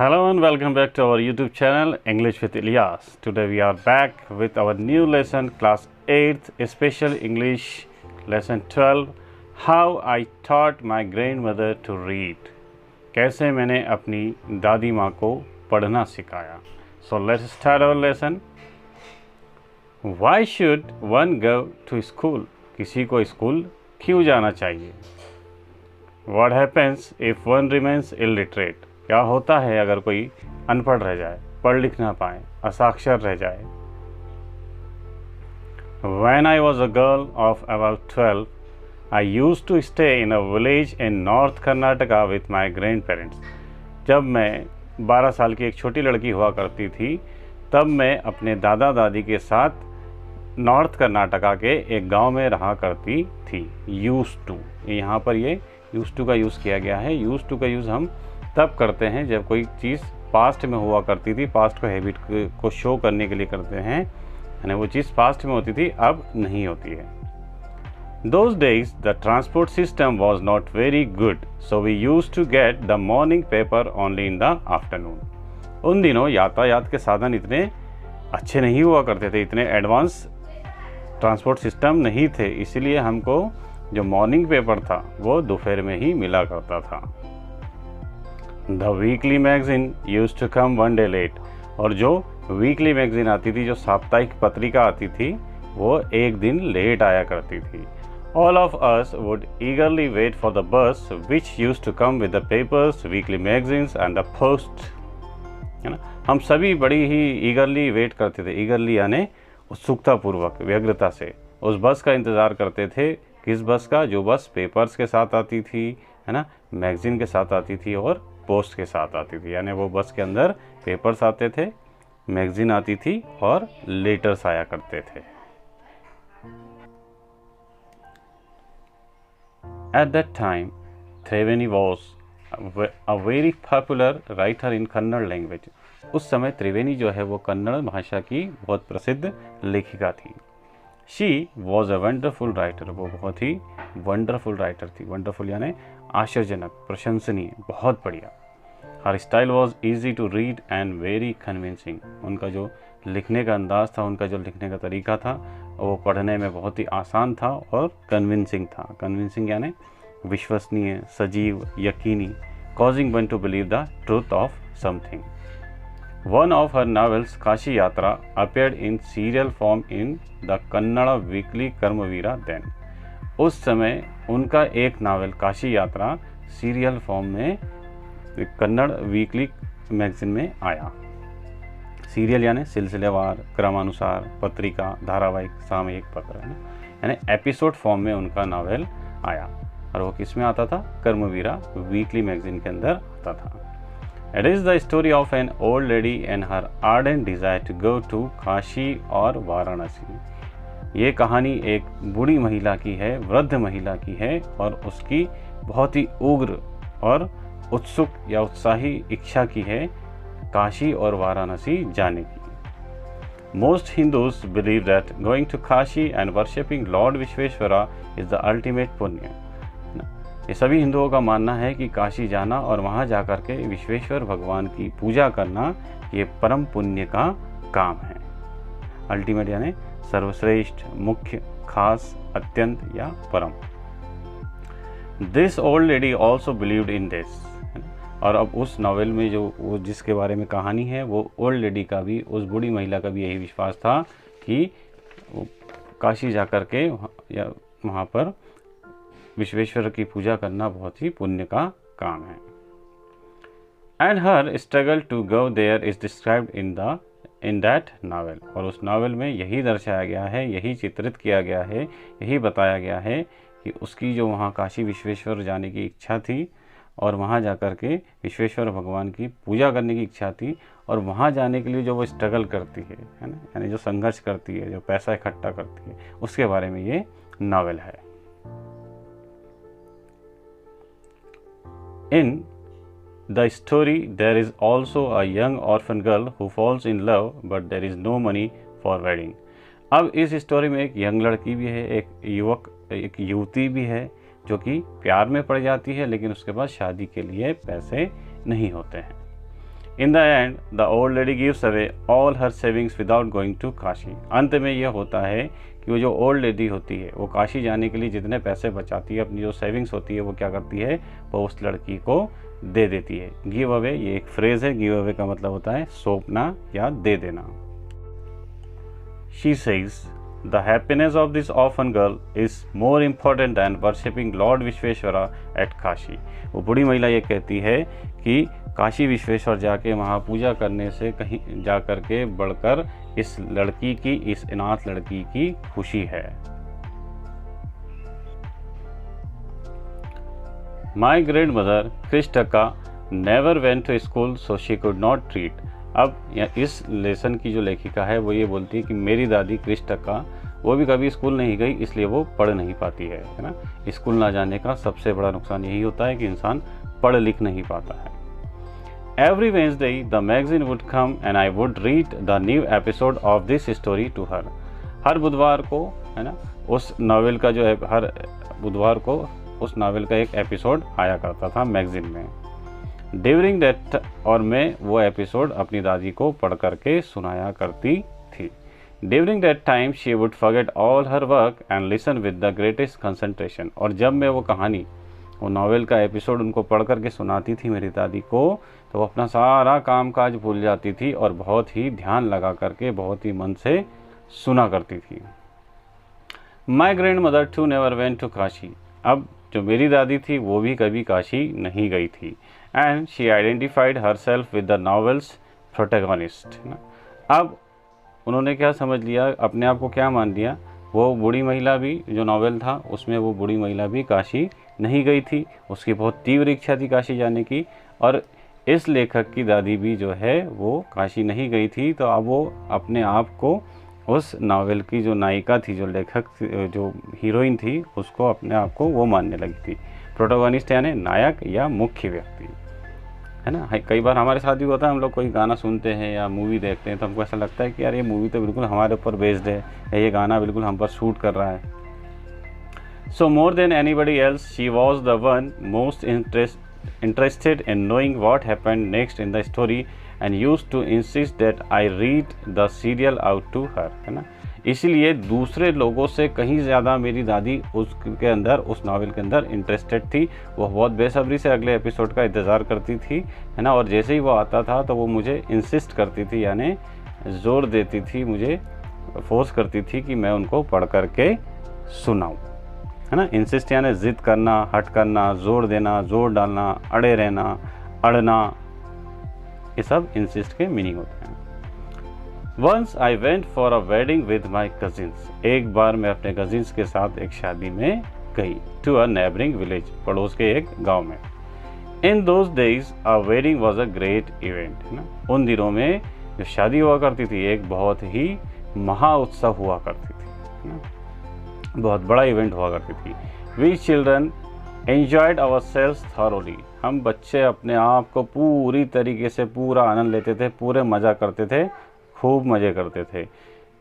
Hello and welcome back to our YouTube channel English with Ilyas. Today we are back with our new lesson, class 8th, special English lesson 12, How I taught my grandmother to read. कैसे मैंने अपनी दादी माँ को पढ़ना सिखाया. So let's start our lesson. Why should one go to school? किसी को स्कूल क्यों जाना चाहिए? What happens if one remains illiterate? क्या होता है अगर कोई अनपढ़ रह जाए, पढ़ लिख ना पाए, असाक्षर रह जाए. When I was a girl of about 12, I used to stay in a village in North Karnataka with my grandparents. जब मैं 12 साल की एक छोटी लड़की हुआ करती थी, तब मैं अपने दादा दादी के साथ नॉर्थ कर्नाटका के एक गांव में रहा करती थी. यूज्ड टू, यहाँ पर ये यूज्ड टू का यूज़ किया गया है. यूज्ड टू का यूज़ हम तब करते हैं जब कोई चीज़ पास्ट में हुआ करती थी, पास्ट को हैबिट को शो करने के लिए करते हैं, यानी वो चीज़ पास्ट में होती थी, अब नहीं होती है. Those days the transport system was not very good, so we used to get the morning paper only in the afternoon. उन दिनों यातायात के साधन इतने अच्छे नहीं हुआ करते थे, इतने एडवांस ट्रांसपोर्ट सिस्टम नहीं थे, इसलिए हमको जो मॉर्निंग पेपर था वो दोपहर में ही मिला करता था. The weekly magazine used to come one day late. और जो वीकली मैगजीन आती थी, जो साप्ताहिक पत्रिका आती थी, वो एक दिन लेट आया करती थी. All of us would eagerly wait for the bus which used to come with the papers, weekly magazines and the post. है ना, हम सभी बड़ी ही ईगरली वेट करते थे. ईगरली यानी उत्सुकतापूर्वक, व्यग्रता से उस बस का इंतज़ार करते थे. किस बस का? जो बस पेपर्स के साथ आती थी, है ना, मैगजीन के साथ आती थी और पोस्ट के साथ आती थी. यानी वो बस के अंदर पेपर्स आते थे, मैगजीन आती थी और लेटर्स आया करते थे. At that time, Triveni was a very popular writer in Kannada language. उस समय त्रिवेणी जो है वो कन्नड़ भाषा की बहुत प्रसिद्ध लेखिका थी. She was a wonderful writer. वो बहुत ही वंडरफुल राइटर थी. वंडरफुल यानी आश्चर्यजनक, प्रशंसनीय, बहुत बढ़िया. Her style was easy to read and very convincing. उनका जो लिखने का अंदाज था, उनका जो लिखने का तरीका था, वो पढ़ने में बहुत ही आसान था और कन्विंसिंग था. कन्विंसिंग यानी विश्वसनीय, सजीव, यकीनी. causing one to believe the truth of something. One of her novels, Kashi Yatra, appeared in serial form in the Kannada weekly Karmavira then. उस समय उनका एक नावल काशी यात्रा सीरियल फॉर्म में कन्नड़ वीकली मैगजीन में आया. सीरियल यानी सिलसिलेवार, क्रमानुसार, पत्रिका, धारावाहिक, सामयिक पत्र, है ना, यानी एपिसोड फॉर्म में उनका नावल आया. और वो किस में आता था? कर्मवीरा वीकली मैगजीन के अंदर आता था. It is the story of an old lady and her ardent desire to go to Kashi और वाराणसी. ये कहानी एक बूढ़ी महिला की है, वृद्ध महिला की है, और उसकी बहुत ही उग्र और उत्सुक या उत्साही इच्छा की है काशी और वाराणसी जाने की. Most Hindus believe that going to Kashi and worshipping Lord Vishweshwara is the ultimate पुण्य. ये सभी हिंदुओं का मानना है कि काशी जाना और वहाँ जाकर के विश्वेश्वर भगवान की पूजा करना ये परम पुण्य का काम है. अल्टीमेट यानी सर्वश्रेष्ठ, मुख्य, खास, अत्यंत या परम. This old lady also believed in this. और अब उस नॉवेल में जो वो जिसके बारे में कहानी है, वो ओल्ड लेडी का भी, उस बूढ़ी महिला का भी यही विश्वास था कि काशी जाकर के या वहाँ पर विश्वेश्वर की पूजा करना बहुत ही पुण्य का काम है. And her struggle to go there is described in that novel. और उस नावल में यही दर्शाया गया है, यही चित्रित किया गया है, यही बताया गया है कि उसकी जो वहाँ काशी विश्वेश्वर जाने की इच्छा थी और वहाँ जाकर के विश्वेश्वर भगवान की पूजा करने की इच्छा थी, और वहाँ जाने के लिए जो वो स्ट्रगल करती है ना, यानी जो संघर्ष करती है, जो पैसा इकट्ठा करती है, उसके बारे में ये नावल है. In the story, there is also a young orphan girl who falls in love, but there is no money for wedding. अब इस स्टोरी में एक यंग लड़की भी है, एक युवती भी है जो कि प्यार में पड़ जाती है, लेकिन उसके पास शादी के लिए पैसे नहीं होते हैं. In the end the old lady gives away all her savings without going to Kashi. अंत में यह होता है कि वो जो ओल्ड लेडी होती है वो काशी जाने के लिए जितने पैसे बचाती है, अपनी जो सेविंग्स होती है, वो क्या करती है, वो उस लड़की को दे देती है। गिव अवे ये एक फ्रेज है। गिव अवे का मतलब होता है सौंपना या दे देना। She says the happiness of this orphan girl is more important than worshipping lord Vishweshwara at Kashi. वो बूढ़ी महिला ये कहती है कि काशी विश्वेश्वर जाके वहाँ पूजा करने से कहीं जा कर के बढ़कर इस लड़की की, इस अनाथ लड़की की खुशी है। माई ग्रैंड मदर क्रिस्टका never went to school so she could not read. अब इस लेसन की जो लेखिका है वो ये बोलती है कि मेरी दादी क्रिस्टका वो भी कभी स्कूल नहीं गई, इसलिए वो पढ़ नहीं पाती है ना। स्कूल ना जाने का सबसे बड़ा नुकसान यही होता है कि इंसान पढ़ लिख नहीं पाता है। Every Wednesday the magazine would come and I would read the new episode of this story to her। हर बुधवार को, है ना, उस नावल का जो है, हर बुधवार को उस नावल का एक एपिसोड आया करता था मैगजीन में। ड्यूरिंग दैट, और मैं वो एपिसोड अपनी दादी को पढ़ करके सुनाया करती थी। During that time she would forget all her work and listen with the greatest concentration. और जब मैं वो कहानी, वो नावल का एपिसोड उनको पढ़ करके सुनाती थी मेरी दादी को, तो वो अपना सारा काम काज भूल जाती थी और बहुत ही ध्यान लगा करके, बहुत ही मन से सुना करती थी। My grandmother too never went to Kashi. अब जो मेरी दादी थी वो भी कभी काशी नहीं गई थी। And she identified her self with the novels protagonist. अब उन्होंने क्या समझ लिया, अपने आप को क्या मान लिया, वो बूढ़ी महिला भी, जो नावल था उसमें वो बूढ़ी महिला भी काशी नहीं गई थी। उसकी बहुत तीव्र इच्छा थी काशी जाने की, और इस लेखक की दादी भी जो है वो काशी नहीं गई थी। तो अब वो अपने आप को उस नावल की जो नायिका थी, जो लेखक, जो हीरोइन थी, उसको अपने आप को वो मानने लगी थी। प्रोटोगनिस्ट यानी नायक या मुख्य व्यक्ति, है ना। कई बार हमारे साथ भी होता है, हम लोग कोई गाना सुनते हैं या मूवी देखते हैं तो हमको ऐसा लगता है कि यार ये मूवी तो बिल्कुल हमारे ऊपर बेस्ड है, या ये गाना बिल्कुल हम पर शूट कर रहा है। So more than anybody else she was the one most interested in knowing what happened next in the story and used to insist that I read the serial out to her, है ना। इसलिए दूसरे लोगों से कहीं ज़्यादा मेरी दादी उसके अंदर, उस नावल के अंदर इंटरेस्टेड थी। वो बहुत बेसब्री से अगले एपिसोड का इंतज़ार करती थी, है ना। और जैसे ही वो आता था तो वो मुझे इंसिस्ट करती थी, यानी ज़ोर देती थी, मुझे फोर्स करती थी कि मैं उनको पढ़ करके सुनाऊँ, है ना। इंसिस्ट यानी जिद करना, हट करना, जोर देना, जोर डालना, अड़े रहना, अड़ना, ये सब इंसिस्ट के मीनिंग होते हैं। Once I went for a wedding with my cousins. एक बार मैं अपने कजिन्स के साथ एक शादी में गई। टू अ नेबरिंग विलेज, पड़ोस के एक गांव में। इन those days a wedding was a great event, है ना। उन दिनों में जो शादी हुआ करती थी एक बहुत ही महा उत्सव हुआ करती थी, है ना, बहुत बड़ा इवेंट हुआ करती थी। We children enjoyed ourselves thoroughly. हम बच्चे अपने आप को पूरी तरीके से पूरा आनंद लेते थे, पूरे मज़ा करते थे, खूब मज़े करते थे।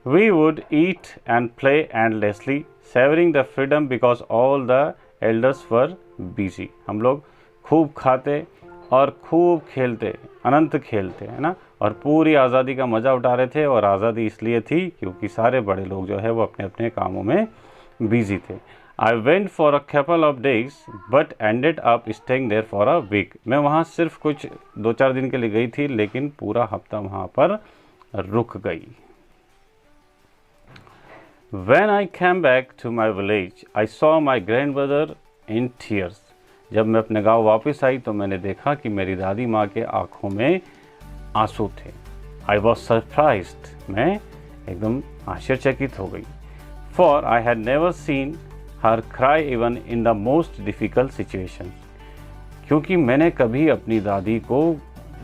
We would eat and play endlessly savouring the freedom because all the elders were busy. हम लोग खूब खाते और खूब खेलते, अनंत खेलते, है ना, और पूरी आज़ादी का मज़ा उठा रहे थे। और आज़ादी इसलिए थी क्योंकि सारे बड़े लोग जो है वो अपने अपने कामों में बिजी थे। I went for a couple of days but ended up staying there for a week. मैं वहाँ सिर्फ कुछ 2-4 दिन के लिए गई थी, लेकिन पूरा हफ्ता वहाँ पर रुक गई। When I came back to my village, I saw my grandmother in tears। जब मैं अपने गांव वापस आई तो मैंने देखा कि मेरी दादी माँ के आँखों में आंसू थे। I was surprised, मैं एकदम आश्चर्यचकित हो गई। For I had never seen her cry even in the most difficult situations। क्योंकि मैंने कभी अपनी दादी को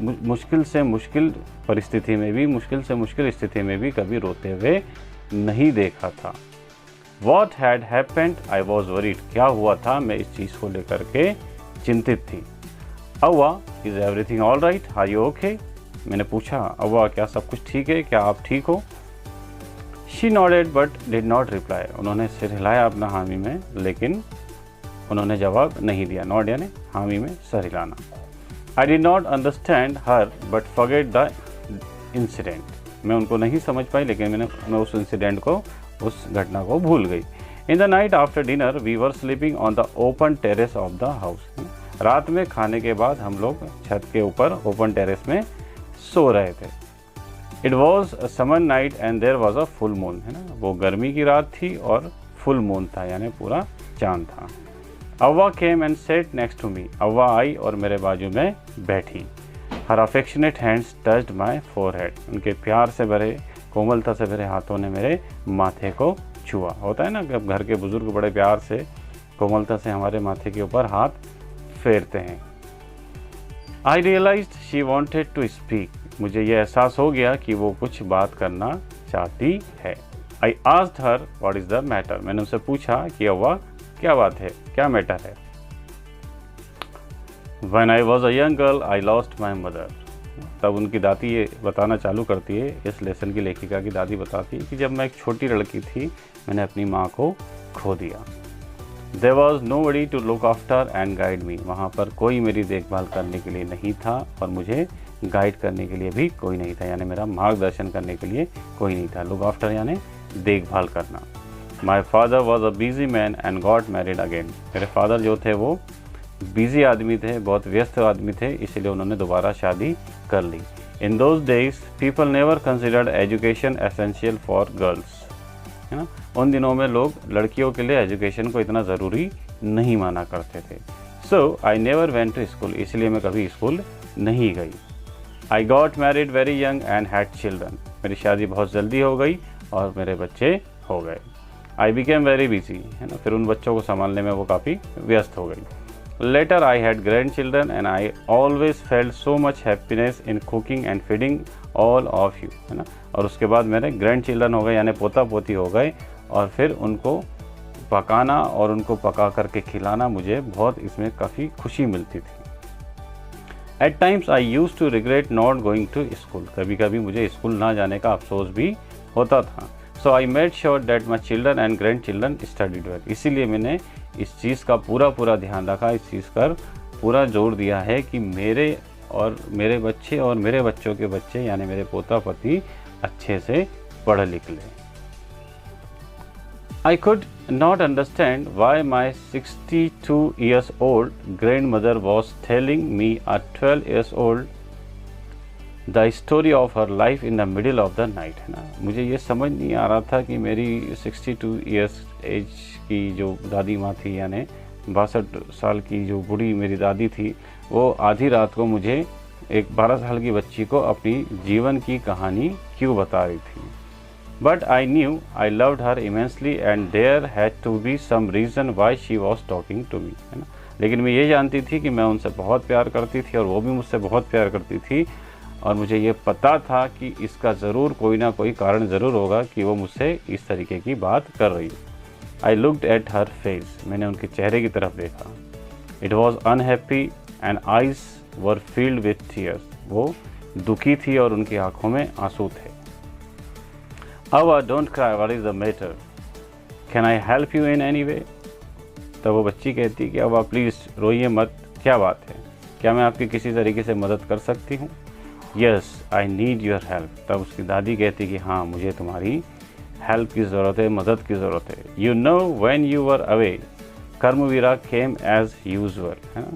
मुश्किल से मुश्किल परिस्थिति में भी, मुश्किल से मुश्किल स्थिति में भी कभी रोते हुए नहीं देखा था। What had happened? I was worried। क्या हुआ था, मैं इस चीज़ को लेकर के चिंतित थी। अव्वा, is everything all right? Are you okay? मैंने पूछा, अव्वा क्या सब कुछ ठीक है, क्या आप ठीक हो? She nodded but did not reply। उन्होंने सिर हिलाया अपना हामी में, लेकिन उन्होंने जवाब नहीं दिया। नॉड यानी हामी में सर हिलाना। आई did not understand her but forget the incident. मैं उनको नहीं समझ पाई, लेकिन मैं उस इंसिडेंट को, उस घटना को भूल गई। In the night after dinner we were sleeping on the open terrace of the house. रात में खाने के बाद हम लोग छत के ऊपर ओपन टेरेस में सो रहे थे। It was summer night and there was a full moon, है ना, वो गर्मी की रात थी और फुल मून था, यानी पूरा चांद था। Avva came and sat next to me. Avva आई और मेरे बाजू में बैठी। Her affectionate hands touched my forehead. उनके प्यार से भरे, कोमलता से भरे हाथों ने मेरे माथे को छुआ। होता है ना कि घर के बुजुर्ग बड़े प्यार से, कोमलता से हमारे माथे के ऊपर हाथ फेरते हैं। I realised she wanted to speak. मुझे ये एहसास हो गया कि वो कुछ बात करना चाहती है। I asked her what is the matter. मैंने उनसे पूछा कि अव्वा क्या बात है, क्या मैटर है। When I was a young girl, I lost my mother। तब उनकी दादी ये बताना चालू करती है, इस लेसन की लेखिका की दादी बताती है कि जब मैं एक छोटी लड़की थी मैंने अपनी माँ को खो दिया। There was nobody to look after and guide me। वहाँ पर कोई मेरी देखभाल करने के लिए नहीं था और मुझे गाइड करने के लिए भी कोई नहीं था, यानी मेरा मार्गदर्शन करने के लिए कोई नहीं था। लुक आफ्टर यानी देखभाल करना। My father was a busy man and got married again. मेरे फादर जो थे वो बिजी आदमी थे, बहुत व्यस्त आदमी थे, इसलिए उन्होंने दोबारा शादी कर ली। In those days people never considered education essential for girls, है ना। उन दिनों में लोग लड़कियों के लिए एजुकेशन को इतना ज़रूरी नहीं माना करते थे। So I never went to school, इसलिए मैं कभी स्कूल नहीं गई। I got married very young and had children. मेरी शादी बहुत जल्दी हो गई और मेरे बच्चे हो गए। आई बिकेम वेरी बिजी, है ना, फिर उन बच्चों को संभालने में वो काफ़ी व्यस्त हो गई। Later I had grandchildren and I always felt so much happiness in cooking and feeding all of you, है ना। और उसके बाद मेरे ग्रैंड चिल्ड्रन हो गए, यानी पोता पोती हो गए, और फिर उनको पकाना और उनको पका करके खिलाना, मुझे बहुत इसमें काफ़ी खुशी मिलती थी। At times I used to regret not going to school। कभी कभी मुझे स्कूल ना जाने का अफसोस भी होता था। So I made sure that my children and grandchildren studied well। इसीलिए मैंने इस चीज़ का पूरा ध्यान रखा, इस चीज़ पर पूरा जोर दिया है कि मेरे बच्चे और मेरे बच्चों के बच्चे, यानी मेरे पोता पोती अच्छे से पढ़ लिख लें। I could not understand why my 62 years old grandmother was telling me a 12 years old the story of her life in the middle of the night, है ना। मुझे ये समझ नहीं आ रहा था कि मेरी 62 ईयर्स एज की जो दादी माँ थी, यानी 62 साल की जो बूढ़ी मेरी दादी थी, वो आधी रात को मुझे एक 12 साल की बच्ची को अपनी जीवन की कहानी क्यों बता रही थी। But I knew I loved her immensely and there had to be some reason why she was talking to me, है ना। लेकिन मैं ये जानती थी कि मैं उनसे बहुत प्यार करती थी और वो भी मुझसे बहुत प्यार करती थी, और मुझे ये पता था कि इसका ज़रूर कोई ना कोई कारण ज़रूर होगा कि वो मुझसे इस तरीके की बात कर रही। I looked at her face. मैंने उनके चेहरे की तरफ देखा। It was unhappy and eyes were field with tears. वो दुखी थी और उनकी आंखों में आंसू थे। अवा don't cry, what is the matter, can I help you in any way. तब वो बच्ची कहती कि अवा प्लीज़ रोइए मत, क्या बात है, क्या मैं आपकी किसी तरीके से मदद कर सकती हूँ। Yes I need your help. तब उसकी दादी कहती कि हाँ, मुझे तुम्हारी हेल्प की ज़रूरत है, मदद की ज़रूरत है। You know when you were away Karmaveera came as usual, है ना।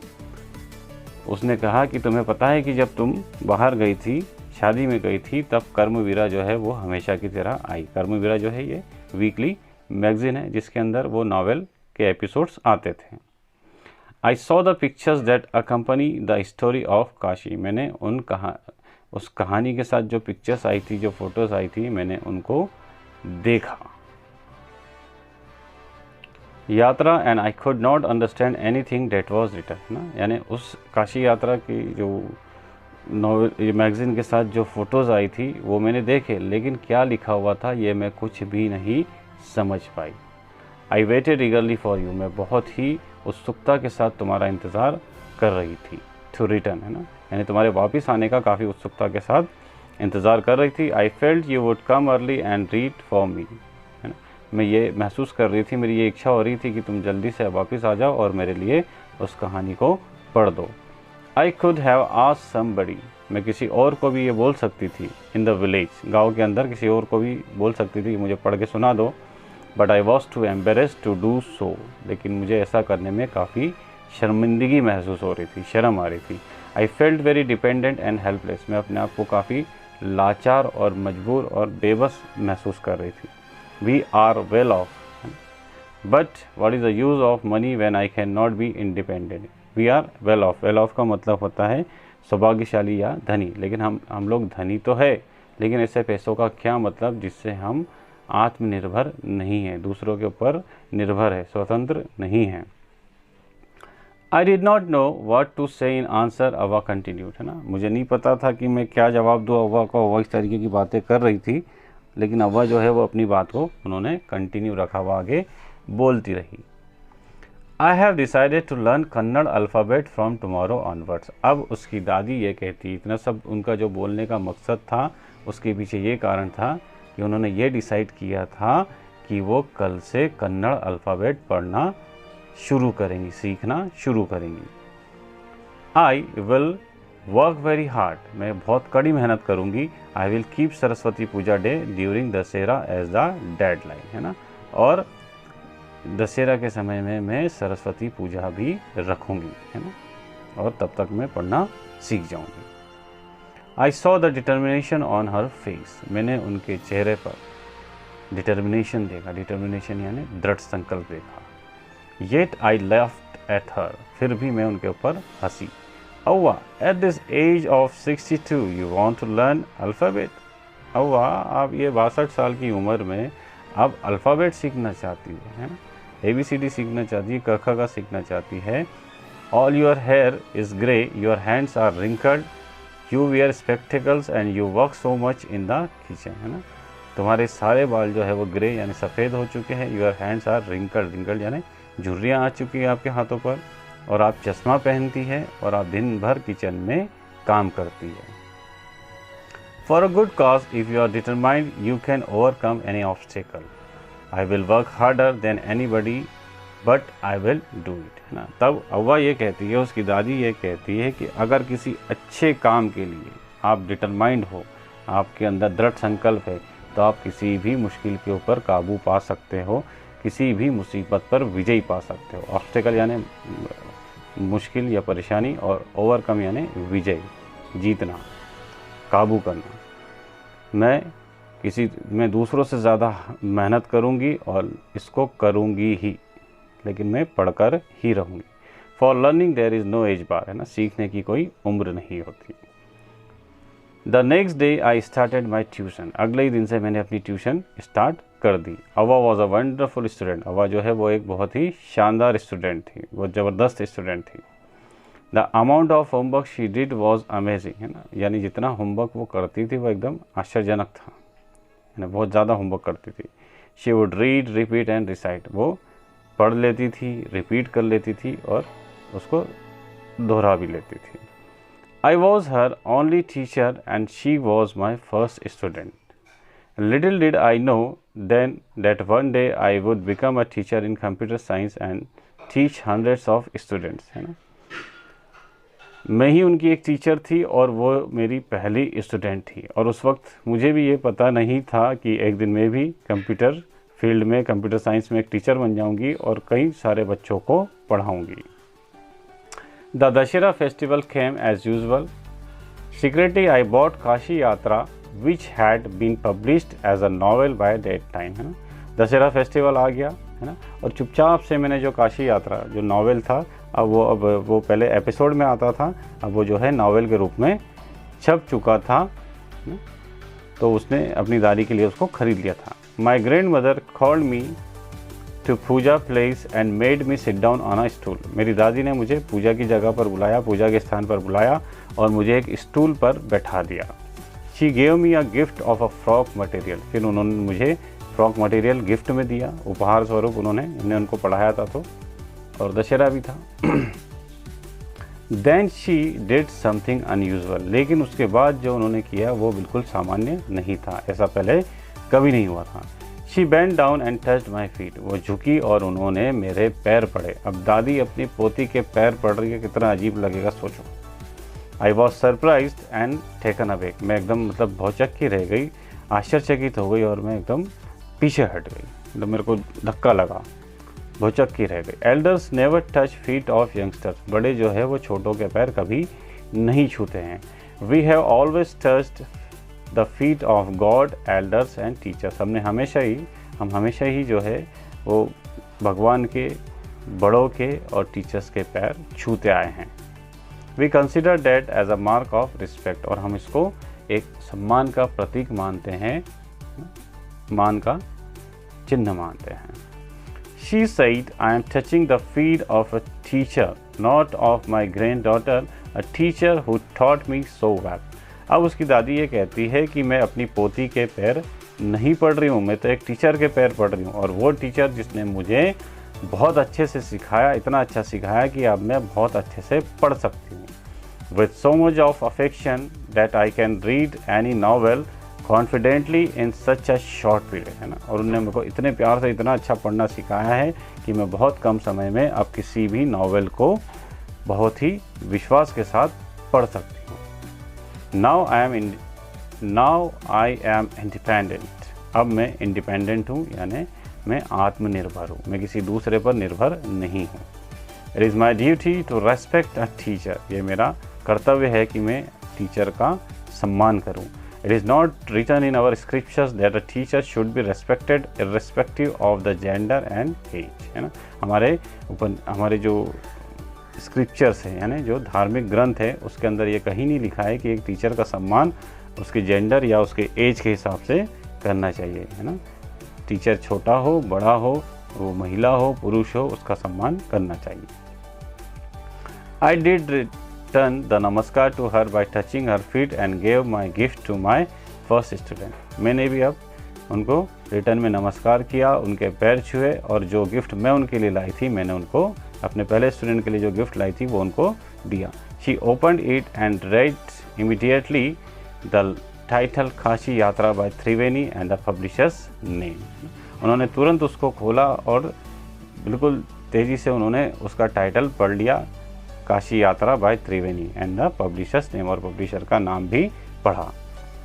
उसने कहा कि तुम्हें पता है कि जब तुम बाहर गई थी, शादी में गई थी, तब कर्मवीरा जो है वो हमेशा की तरह आई। कर्मवीरा जो है ये वीकली मैगजीन है जिसके अंदर वो नावल के एपिसोड्स आते थे। I saw the pictures that accompany the story of Kashi. मैंने उस कहानी के साथ जो पिक्चर्स आई थी, जो फोटोज़ आई थी, मैंने उनको देखा। यात्रा and I could not understand anything that was written, ना, यानी उस काशी यात्रा की जो नॉवल मैगज़ीन के साथ जो फ़ोटोज़ आई थी वो मैंने देखे, लेकिन क्या लिखा हुआ था ये मैं कुछ भी नहीं समझ पाई। I waited eagerly for you. मैं बहुत ही उत्सुकता के साथ तुम्हारा इंतज़ार कर रही थी। टू रिटर्न, है ना, यानी तुम्हारे वापस आने का काफ़ी उत्सुकता के साथ इंतज़ार कर रही थी। I felt you would come early and read for me, है ना। मैं ये महसूस कर रही थी, मेरी ये इच्छा हो रही थी कि तुम जल्दी से वापस आ जाओ और मेरे लिए उस कहानी को पढ़ दो। I could have asked somebody, मैं किसी और को भी ये बोल सकती थी, इन द विलेज, गाँव के अंदर किसी और को भी बोल सकती थी कि मुझे पढ़ के सुना दो, but I was too embarrassed to do so, लेकिन मुझे ऐसा करने में काफ़ी शर्मिंदगी महसूस हो रही थी, शर्म आ रही थी। I felt very dependent and helpless, मैं अपने आप को काफ़ी लाचार और मजबूर और बेबस महसूस कर रही थी। We are well off, but what is the use of money when I can not be independent. We are well off, well off का मतलब होता है सौभाग्यशाली या धनी, लेकिन हम लोग धनी तो है, लेकिन ऐसे पैसों का क्या मतलब जिससे हम आत्मनिर्भर नहीं हैं, दूसरों के ऊपर निर्भर है, स्वतंत्र नहीं हैं। I did not know what to say in answer, अव्वा continued, है ना, मुझे नहीं पता था कि मैं क्या जवाब दूँ अव्वा को। अव्वा इस तरीके की बातें कर रही थी, लेकिन अव्वा जो है वो अपनी बात को उन्होंने कंटिन्यू रखा, वो आगे बोलती रही। I have decided to learn Kannada alphabet from tomorrow onwards. अब उसकी दादी ये कहती, इतना सब उनका जो बोलने का मकसद था उसके पीछे ये कारण था कि उन्होंने ये डिसाइड किया था कि वो कल से कन्नड़ अल्फ़ाबेट पढ़ना शुरू करेंगी, सीखना शुरू करेंगी। I will work very hard, मैं बहुत कड़ी मेहनत करूँगी। I will keep Saraswati Puja day during Dussehra as the deadline, है ना, और दशहरा के समय में मैं सरस्वती पूजा भी रखूँगी, है ना, और तब तक मैं पढ़ना सीख जाऊँगी। I saw the determination on her face, मैंने उनके चेहरे पर डिटर्मिनेशन देखा, डिटर्मिनेशन यानी दृढ़ संकल्प देखा। Yet I laughed at her, फिर भी मैं उनके ऊपर हंसी। Avva, at this age of 62 you want to learn alphabet. Avva, आप ये 62 साल की उम्र में आप अल्फ़ाबेट सीखना चाहती है, ABCD सीखना चाहती है, क ख का सीखना चाहती है। All your hair is grey, your hands are wrinkled, you wear spectacles and you work so much in the kitchen, है ना, तुम्हारे सारे बाल जो है वो ग्रे यानी सफ़ेद हो चुके हैं। Your hands are wrinkled, wrinkled यानी झुर्रियाँ आ चुकी हैं आपके हाथों पर, और आप चश्मा पहनती है और आप दिन भर किचन में काम करती है। For a good cause if you are determined you can overcome any obstacle. I will work harder than anybody but I will do it, है ना। तब अव्वा ये कहती है, उसकी दादी ये कहती है कि अगर किसी अच्छे काम के लिए आप डिटरमाइंड हो, आपके अंदर दृढ़ संकल्प है, तो आप किसी भी मुश्किल के ऊपर काबू पा सकते हो, किसी भी मुसीबत पर विजय पा सकते हो। ऑब्स्टिकल यानी मुश्किल या परेशानी, और ओवरकम यानी विजय, जीतना, काबू करना। मैं दूसरों से ज़्यादा मेहनत करूँगी और इसको करूँगी ही, लेकिन मैं पढ़कर ही रहूँगी। For learning there is no age bar, है ना, सीखने की कोई उम्र नहीं होती। The next day I started my tuition, अगले ही दिन से मैंने अपनी ट्यूशन स्टार्ट कर दी। Avva was a wonderful student, Avva जो है वो एक बहुत ही शानदार स्टूडेंट थी, वो ज़बरदस्त स्टूडेंट थी। The amount of homework she did was amazing, है ना, यानी जितना होमवर्क वो करती थी वो एकदम आश्चर्यजनक था, है ना, बहुत ज़्यादा होमवर्क करती थी। She would read, repeat and recite, वो पढ़ लेती थी, रिपीट कर लेती थी और उसको दोहरा भी लेती थी। I was her only teacher and she was my first student. Little did I know then that one day I would become a teacher in computer science and teach hundreds of students, है ना। मैं ही उनकी एक teacher थी और वो मेरी पहली स्टूडेंट थी, और उस वक्त मुझे भी ये पता नहीं था कि एक दिन मैं भी कंप्यूटर फील्ड में, कंप्यूटर साइंस में एक टीचर बन जाऊंगी और कई सारे बच्चों को पढ़ाऊंगी। The Dashera festival came as usual. Secretly, I bought Kashi Yatra, which had been published as a novel by that time, है ना। दशहरा फेस्टिवल आ गया, है ना, और चुपचाप से मैंने जो काशी यात्रा जो नावल था, अब वो पहले एपिसोड में आता था, अब वो जो है नावल के रूप में छप चुका था, तो उसने अपनी दादी के लिए उसको खरीद लिया था। My grandmother called me to puja place and made me sit down on a stool. मेरी दादी ने मुझे पूजा की जगह पर बुलाया, पूजा के स्थान पर बुलाया और मुझे एक स्टूल पर बैठा दिया। She gave me a gift of a frock material, फिर उन्होंने मुझे फ्रॉक मटेरियल गिफ्ट में दिया, उपहार स्वरूप उन्होंने उनको पढ़ाया था तो, और दशहरा भी था। Then she did something unusual, लेकिन उसके बाद जो उन्होंने किया वो बिल्कुल सामान्य नहीं था, ऐसा पहले कभी नहीं हुआ था। She bend down and touched my feet, वो झुकी और उन्होंने मेरे पैर पड़े। अब दादी अपनी पोती के पैर पड़ रही है, कितना अजीब लगेगा सोचो, I was surprised and taken aback, मैं एकदम मतलब भौचक्की रह गई, आश्चर्यचकित हो गई और मैं एकदम पीछे हट गई, मतलब मेरे को धक्का लगा, भौचक्की रह गई। Elders never touch feet of youngsters, बड़े जो है वो छोटों के पैर कभी नहीं छूते हैं। We have always touched the feet of God, elders and teachers, हम हमेशा ही जो है वो भगवान के, बड़ों के और टीचर्स के पैर छूते आए हैं। We consider that as a mark of respect, और हम इसको एक सम्मान का प्रतीक मानते हैं, मान का चिन्ह मानते हैं। She said, I am touching the feet of a teacher, not of my granddaughter, a teacher who taught me so well. अब उसकी दादी ये कहती है कि मैं अपनी पोती के पैर नहीं पढ़ रही हूँ, मैं तो एक टीचर के पैर पढ़ रही हूँ, और वो टीचर जिसने मुझे बहुत अच्छे से सिखाया, इतना अच्छा सिखाया कि अब मैं बहुत अच्छे से पढ़ सकती हूँ। With so much of affection that I can read any novel confidently in such a short period, है ना, और उन्होंने मेरे को इतने प्यार से इतना अच्छा पढ़ना सिखाया है कि मैं बहुत कम समय में अब किसी भी नावल को बहुत ही विश्वास के साथ पढ़ सकती हूँ। नाउ आई एम इंडिपेंडेंट, अब मैं इंडिपेंडेंट हूँ, यानी मैं आत्मनिर्भर हूँ, मैं किसी दूसरे पर निर्भर नहीं हूँ। It is my duty to respect a teacher, ये मेरा कर्तव्य है कि मैं टीचर का सम्मान करूँ। It is not written in our scriptures that a teacher should be respected irrespective of the gender and age, है ना, हमारे जो स्क्रिप्चर्स हैं, यानी जो धार्मिक ग्रंथ है, उसके अंदर ये कहीं नहीं लिखा है कि एक टीचर का सम्मान उसके जेंडर या उसके एज के हिसाब से करना चाहिए, है ना। टीचर छोटा हो, बड़ा हो, वो महिला हो, पुरुष हो, उसका सम्मान करना चाहिए। I did return the namaskar to her by touching her feet and gave my gift to my first student. मैंने भी अब उनको रिटर्न में नमस्कार किया, उनके पैर छुए, और जो गिफ्ट मैं उनके लिए लाई थी, मैंने उनको, अपने पहले स्टूडेंट के लिए जो गिफ्ट लाई थी वो उनको दिया। She opened it and read immediately the title Kashi यात्रा by Triveni and the publisher's name. उन्होंने तुरंत उसको खोला और बिल्कुल तेज़ी से उन्होंने उसका टाइटल पढ़ लिया, Kashi Yatra by Triveni, and the publisher's name, और पब्लिशर का नाम भी पढ़ा।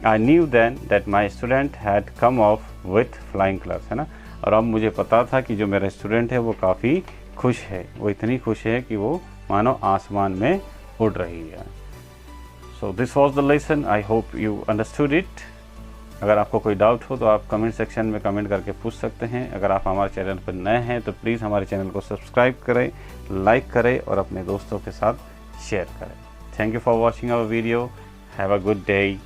I knew then that my student had come off with flying colours, है ना, और अब मुझे पता था कि जो मेरा स्टूडेंट है वो काफ़ी खुश है, वो इतनी खुश है कि वो मानो आसमान में उड़ रही है। So this was the lesson, I hope you understood it. अगर आपको कोई डाउट हो तो आप कमेंट सेक्शन में कमेंट करके पूछ सकते हैं। अगर आप हमारे चैनल पर नए हैं तो प्लीज़ हमारे चैनल को सब्सक्राइब करें, लाइक करें और अपने दोस्तों के साथ शेयर करें। Thank you for watching our video. Have a good day.